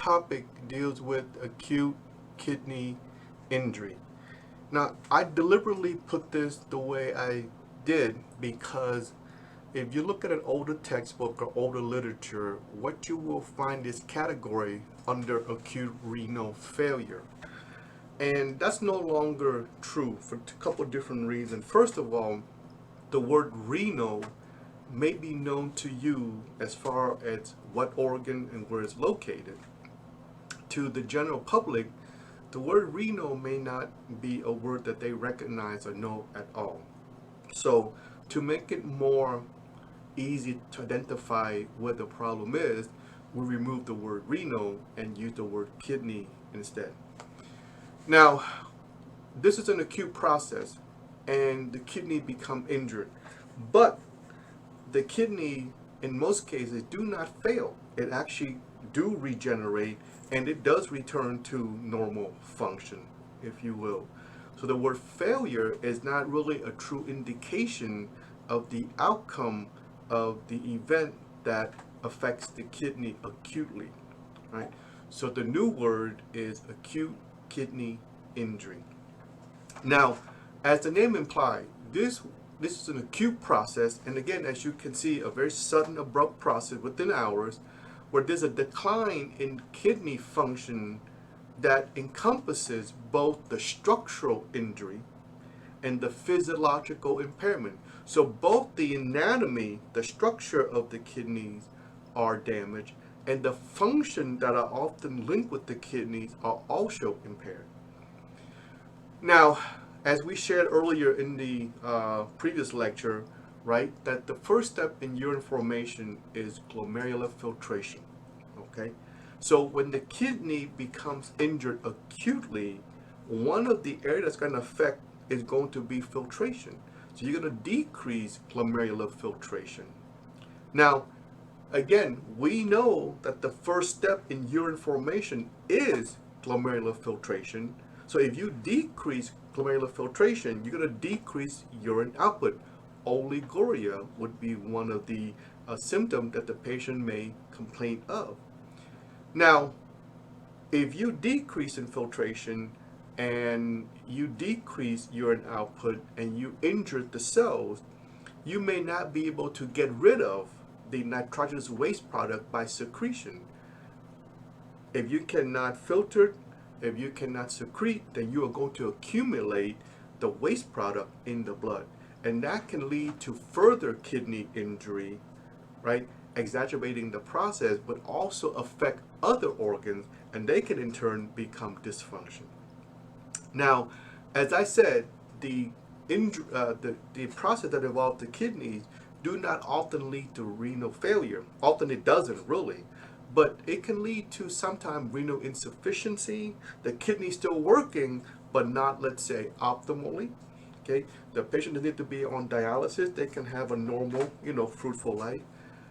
topic deals with acute kidney injury. Now, I deliberately put this the way I did because if you look at an older textbook or older literature, what you will find is category under acute renal failure. And that's no longer true for a couple of different reasons. First of all, the word renal may be known to you as far as what organ and where it's located. To the general public, the word renal may not be a word that they recognize or know at all. So to make it more easy to identify what the problem is, we remove the word renal and use the word kidney instead. Now, this is an acute process and the kidney become injured. But the kidney, in most cases, do not fail. It actually do regenerate and it does return to normal function, if you will. So the word failure is not really a true indication of the outcome of the event that affects the kidney acutely, right? So the new word is acute kidney injury. Now, as the name implies, this is an acute process, and again, as you can see, a very sudden, abrupt process within hours, where there's a decline in kidney function that encompasses both the structural injury and the physiological impairment. So both the anatomy, the structure of the kidneys are damaged, and the function that are often linked with the kidneys are also impaired. Now, as we shared earlier in the previous lecture, right, that the first step in urine formation is glomerular filtration, okay? So when the kidney becomes injured acutely, one of the areas that's going to affect is going to be filtration. So you're going to decrease glomerular filtration. Now, again, we know that the first step in urine formation is glomerular filtration. So if you decrease glomerular filtration, you're going to decrease urine output. Oliguria would be one of the symptoms that the patient may complain of. Now, if you decrease in filtration and you decrease urine output and you injure the cells, you may not be able to get rid of the nitrogenous waste product by secretion. If you cannot filter, if you cannot secrete, then you are going to accumulate the waste product in the blood. And that can lead to further kidney injury, right? Exacerbating the process, but also affect other organs, and they can in turn become dysfunction. Now, as I said, the process that involves the kidneys do not often lead to renal failure. Often it doesn't really, but it can lead to sometimes renal insufficiency. The kidney still working, but not, let's say, optimally. Okay, the patient doesn't need to be on dialysis. They can have a normal, fruitful life.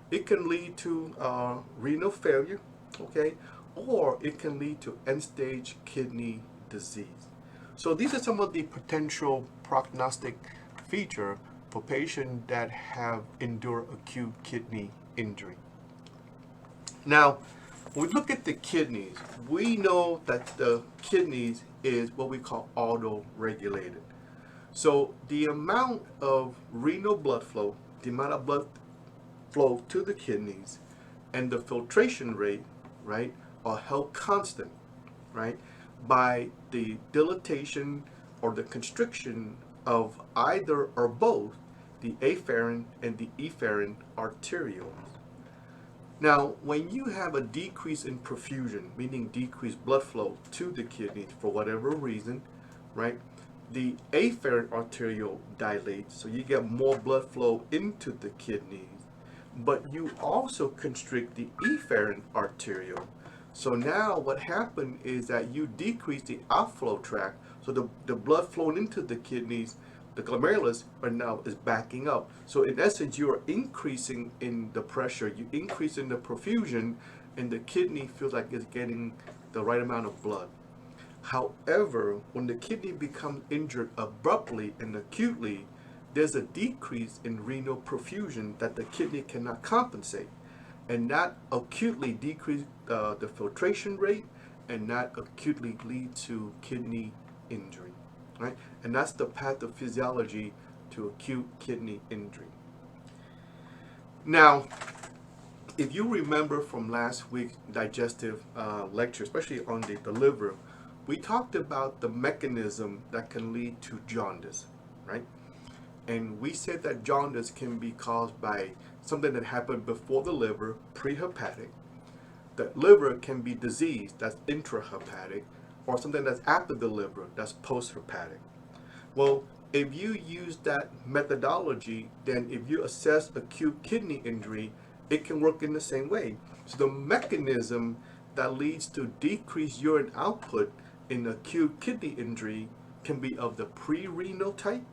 It can lead to renal failure, okay, or it can lead to end-stage kidney disease. So these are some of the potential prognostic feature for patients that have endured acute kidney injury. Now, when we look at the kidneys, we know that the kidneys is what we call auto-regulated. So the amount of renal blood flow, the amount of blood flow to the kidneys, and the filtration rate, right, are held constant, right, by the dilatation or the constriction of either or both the afferent and the efferent arterioles. Now, when you have a decrease in perfusion, meaning decreased blood flow to the kidneys for whatever reason, right, the afferent arteriole dilates, so you get more blood flow into the kidneys, but you also constrict the efferent arteriole. So now what happened is that you decrease the outflow tract, so the blood flowing into the kidneys, the glomerulus, are now is backing up. So in essence, you are increasing in the pressure, you increase in the perfusion, and the kidney feels like it's getting the right amount of blood. However, when the kidney becomes injured abruptly and acutely, there's a decrease in renal perfusion that the kidney cannot compensate. and not acutely decrease the filtration rate and not acutely lead to kidney injury, right? And that's the pathophysiology to acute kidney injury. Now, if you remember from last week's digestive lecture, especially on the liver, we talked about the mechanism that can lead to jaundice, right? And we said that jaundice can be caused by something that happened before the liver, prehepatic. The liver can be diseased, that's intrahepatic, or something that's after the liver, that's posthepatic. Well, if you use that methodology, then if you assess acute kidney injury, it can work in the same way. So the mechanism that leads to decreased urine output in acute kidney injury can be of the pre-renal type,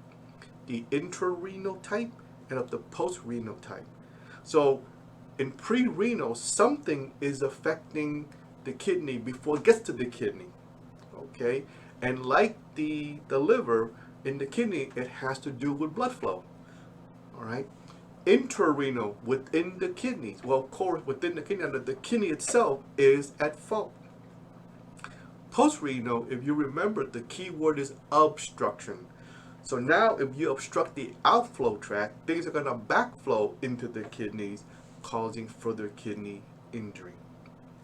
the intrarenal type, and of the post-renal type. So in pre-renal, something is affecting the kidney before it gets to the kidney, okay? And like the liver, in the kidney, it has to do with blood flow, all right? Intrarenal, within the kidneys. Well, of course, within the kidney itself is at fault. Postrenal, if you remember, the key word is obstruction. So now if you obstruct the outflow tract, things are going to backflow into the kidneys, causing further kidney injury.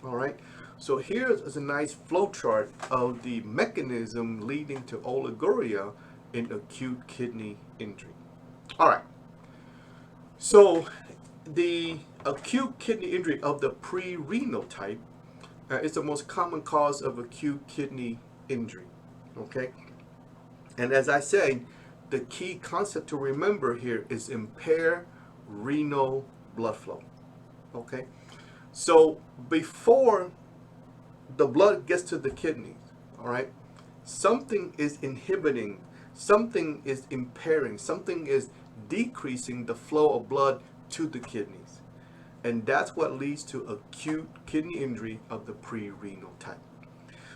All right, so here's a nice flow chart of the mechanism leading to oliguria in acute kidney injury. All right, so the acute kidney injury of the pre-renal type is the most common cause of acute kidney injury, okay? And as I say, the key concept to remember here is impaired renal blood flow, okay? So before the blood gets to the kidneys, all right, something is inhibiting, something is impairing, something is decreasing the flow of blood to the kidneys. And that's what leads to acute kidney injury of the pre-renal type.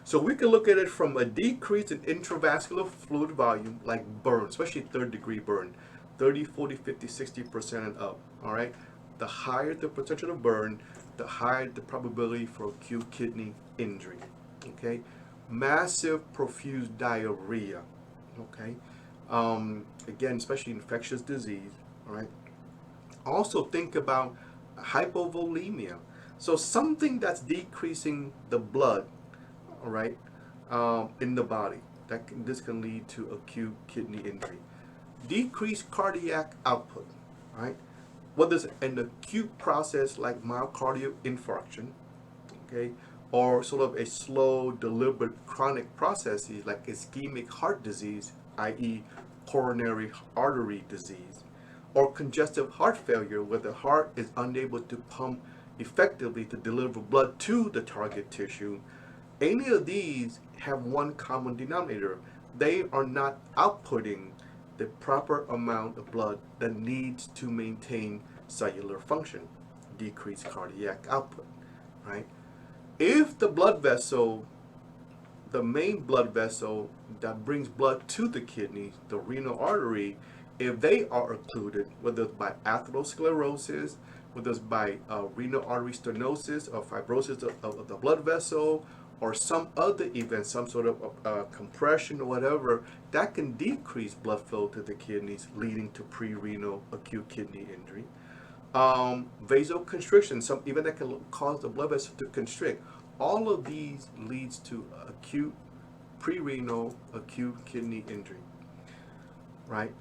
So we can look at it from a decrease in intravascular fluid volume, like burn, especially third degree burn, 30, 40, 50, 60% and up, all right? The higher the potential of burn, the higher the probability for acute kidney injury, okay? Massive profuse diarrhea, okay? Again, especially infectious disease, all right? Also think about hypovolemia. So something that's decreasing the blood, all right, in the body. This can lead to acute kidney injury. Decreased cardiac output, right? Whether it's an acute process like myocardial infarction, okay, or sort of a slow, deliberate chronic processes like ischemic heart disease, i.e. coronary artery disease, or congestive heart failure where the heart is unable to pump effectively to deliver blood to the target tissue. Any of these have one common denominator. They are not outputting the proper amount of blood that needs to maintain cellular function, decreased cardiac output, right? If the blood vessel, the main blood vessel that brings blood to the kidney, the renal artery, if they are occluded, whether it's by atherosclerosis, whether it's by renal artery stenosis or fibrosis of the blood vessel, or some other event, some sort of compression or whatever, that can decrease blood flow to the kidneys, leading to pre-renal acute kidney injury. Vasoconstriction, some event that can cause the blood vessel to constrict. All of these leads to acute pre-renal acute kidney injury, right?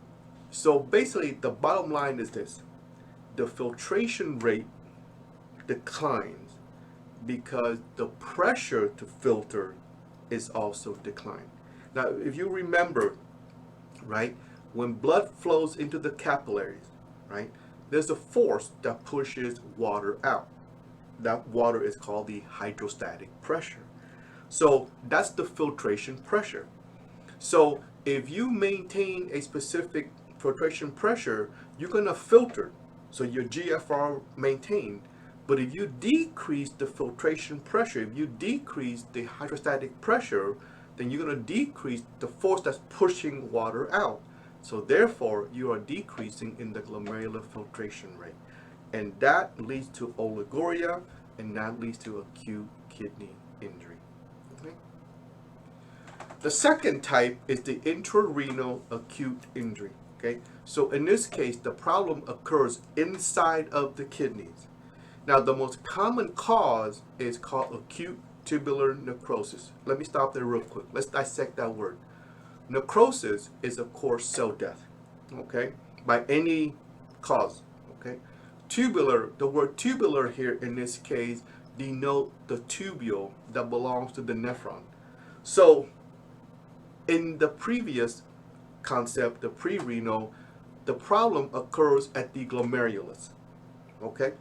So basically, the bottom line is this: the filtration rate declines because the pressure to filter is also declined. Now, if you remember, right, when blood flows into the capillaries, right, there's a force that pushes water out. That water is called the hydrostatic pressure. So that's the filtration pressure. So if you maintain a specific filtration pressure, you're going to filter. So your GFR maintained. But if you decrease the filtration pressure, if you decrease the hydrostatic pressure, then you're going to decrease the force that's pushing water out. So therefore, you are decreasing in the glomerular filtration rate. and that leads to oliguria, and that leads to acute kidney injury. Okay? The second type is the intrarenal acute injury. Okay, so in this case, the problem occurs inside of the kidneys. Now, the most common cause is called acute tubular necrosis. Let me stop there real quick. Let's dissect that word. Necrosis is, of course, cell death, okay, by any cause, okay. Tubular, the word tubular here in this case denote the tubule that belongs to the nephron. So, in the previous concept, the pre-renal, the problem occurs at the glomerulus, okay.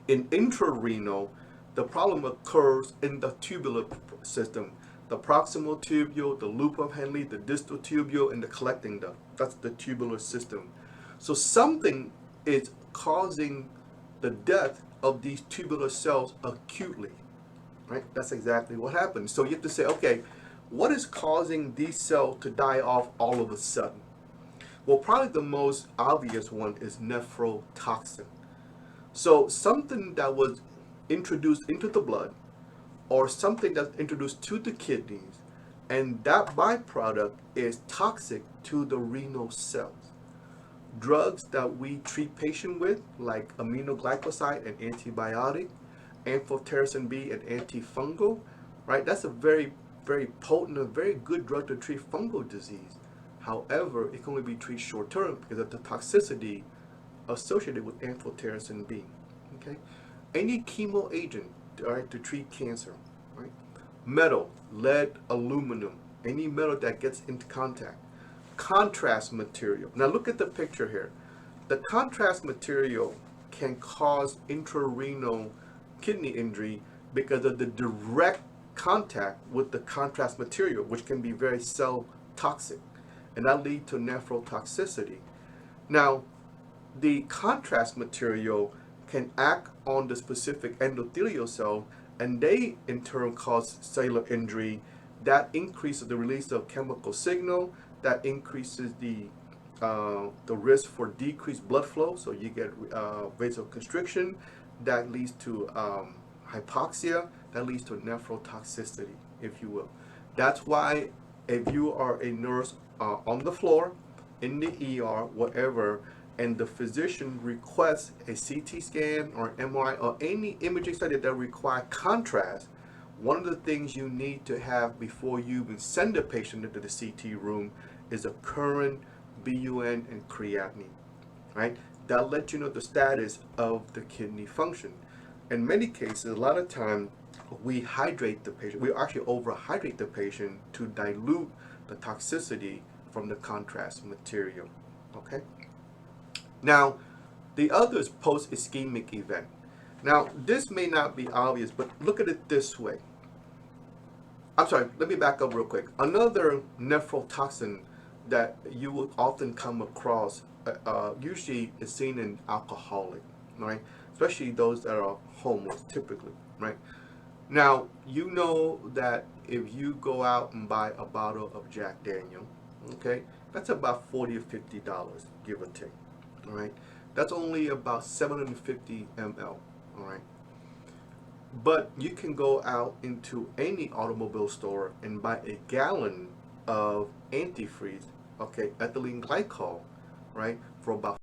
In intrarenal, the problem occurs in the tubular system, the proximal tubule, the loop of Henle, the distal tubule, and the collecting duct. That's the tubular system. So something is causing the death of these tubular cells acutely, right? That's exactly what happens. So you have to say, okay, what is causing these cells to die off all of a sudden? Well, probably the most obvious one is nephrotoxin. So something that was introduced into the blood, or something that's introduced to the kidneys, and that byproduct is toxic to the renal cells. Drugs that we treat patients with, like aminoglycoside and antibiotic, amphotericin B and antifungal, right? That's a very, very potent, a very good drug to treat fungal disease. However, it can only be treated short term because of the toxicity associated with amphotericin B. Okay, any chemo agent, all right, to treat cancer, right? Metal, lead, aluminum, any metal that gets into contact. Contrast material. Now look at the picture here. The contrast material can cause intrarenal kidney injury because of the direct contact with the contrast material, which can be very cell toxic, and that leads to nephrotoxicity. Now, the contrast material can act on the specific endothelial cell, and they in turn cause cellular injury. That increases the release of chemical signal, that increases the risk for decreased blood flow, so you get vasoconstriction, that leads to hypoxia, that leads to nephrotoxicity, if you will. That's why if you are a nurse on the floor, in the ER, whatever, and the physician requests a CT scan or MRI or any imaging study that require contrast, one of the things you need to have before you even send a patient into the CT room is a current BUN and creatinine, right? That lets you know the status of the kidney function. In many cases, a lot of time, we hydrate the patient. We actually overhydrate the patient to dilute the toxicity from the contrast material, okay? Now, the other is post-ischemic event. Now, this may not be obvious, but look at it this way. I'm sorry, let me back up real quick. Another nephrotoxin that you will often come across, usually is seen in alcoholic, right? Especially those that are homeless, typically, right? Now, you know that if you go out and buy a bottle of Jack Daniel, okay, that's about $40 or $50, give or take. All right, that's only about 750 ml. All right, but you can go out into any automobile store and buy a gallon of antifreeze, okay, ethylene glycol, right, for about